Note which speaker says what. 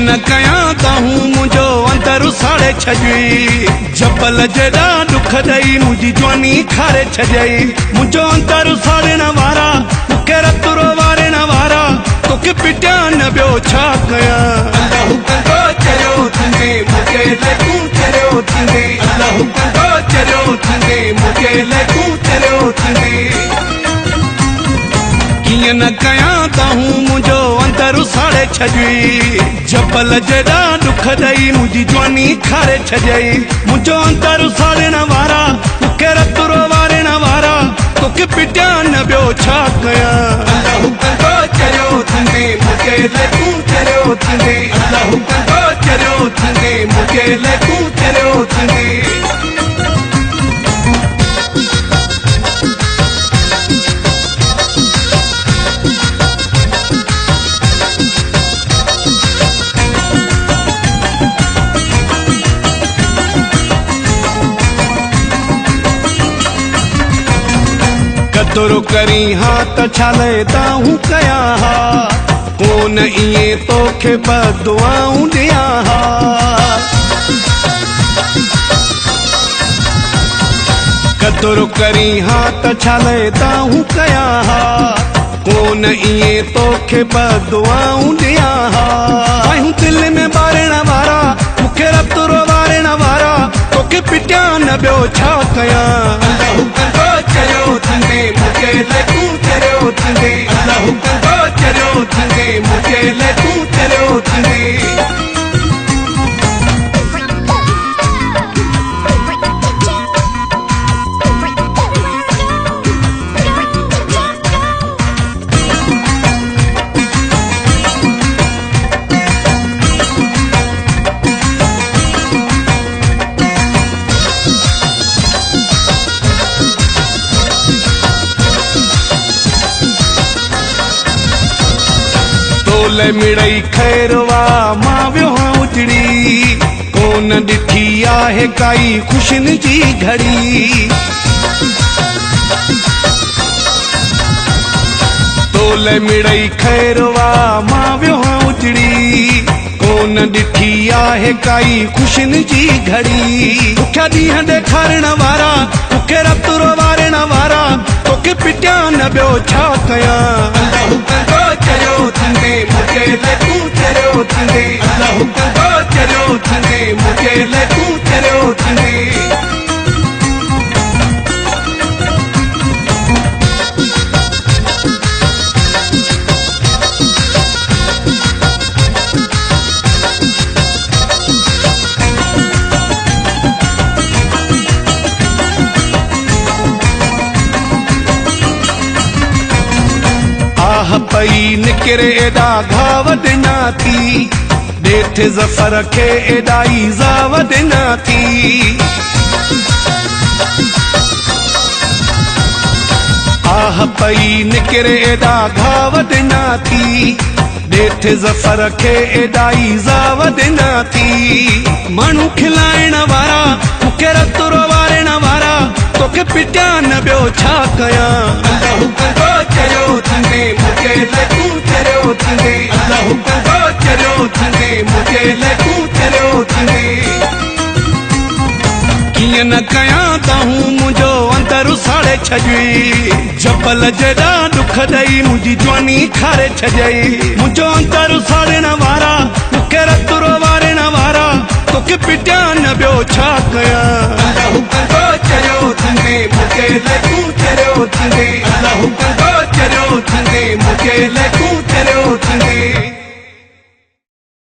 Speaker 1: कीअं न कयां त हूं मुंहिंजो अंदर साड़े छॾी जबल जॾा दुख ॾेई मुंहिंजी जवानी खारे छॾई मुंहिंजो अंदर साड़ण वारा मूंखे रतुरो वारण वारा तोखे पिटिया न ॿियो छा कयां अल्लाह कंदो चरियो थींदे मूंखे लॻूं चरियो थींदे अल्लाह कंदो चरियो थींदे मूंखे लॻूं चरियो थींदे कीअं न कयां त हूं मुंहिंजो अंदर साड़े छॾी जबल जॾा दुख ॾेई मुंहिंजी जवानी खारे छॾई मुंहिंजो अंदर साड़ण वारा मूंखे रतुरो वारण वारा तोखे पिटिया न ॿियो छा कयां अल्लाह कंदो चरियो थींदे मूंखे लॻूं चरियो थींदे अल्लाह कंदो चरियो थींदे मूंखे लॻूं चरियो थींदे कदुर करी हा त छाले दाहूं कयां हा कोन इएं तोखे बदुआऊं ॾियां हा कदुर करी हा त छाले दाहूं कयां हा कोन इएं तोखे बदुआऊं ॾियां हा आहियूं दिल में ॿारण वारा मूंखे रतुरो वारण वारा तोखे पिटिया न ॿियो छा कयां अल्लाह कंदो चरियो थींदे मूंखे लॻूं चरियो थींदे अल्लाह कंदो चरियो थींदे मूंखे लॻूं चरियो थींदे मिड़ई खैरवा मां वियो हाँ उजड़ी कोन ॾिठी आहे काई ख़ुशियुनि जी घड़ी तोल मिड़ई खैरवा मां वियो हाँ उजड़ी कोन ॾिठी आहे काई ख़ुशियुनि जी घड़ी मूंखे ॾींहं ॾेखारण वारा मूंखे रतुरो वारण वारा तोखे पिटिया न ॿियो छा कयां अल्लाह कंदो चरियो थींदे मूंखे लॻूं चरियो थींदे अल्लाह कंदो चरियो थींदे मूंखे लॻूं चरियो थींदे पई निकिरे एॾा घाव ॾिना थी ॾेठ ज़फ़र खे एॾा ईज़ाव ॾिना थी आह पई निकिरे एॾा घाव ॾिना थी ॾेठ ज़फ़र खे एॾा ईज़ाव ॾिना थी माण्हू खिलाइण वारा मूंखे रतुरो वारण वारा तोखे पिटिया न ॿियो छा कयां अल्लाह कंदो चरियो थींदे मूंखे लॻूं चरियो थींदे अल्लाह कंदो चरियो थींदे मूंखे लॻूं चरियो थींदे कीअं न कयां त हूं मुंहिंजो अंदर साड़े छॾी जबल जॾा दुख ॾेई मुंहिंजी जवानी खारे छॾई मुंहिंजो अंदर साड़ण वारा मूंखे रतुरो वारण वारा तोखे पिटिया न ॿियो छा कयां अल्लाह कंदो चरियो थींदे मूंखे लॻूं चरियो थींदे अल्लाह कंदो चरियो थींदे मूंखे लॻूं चरियो थींदे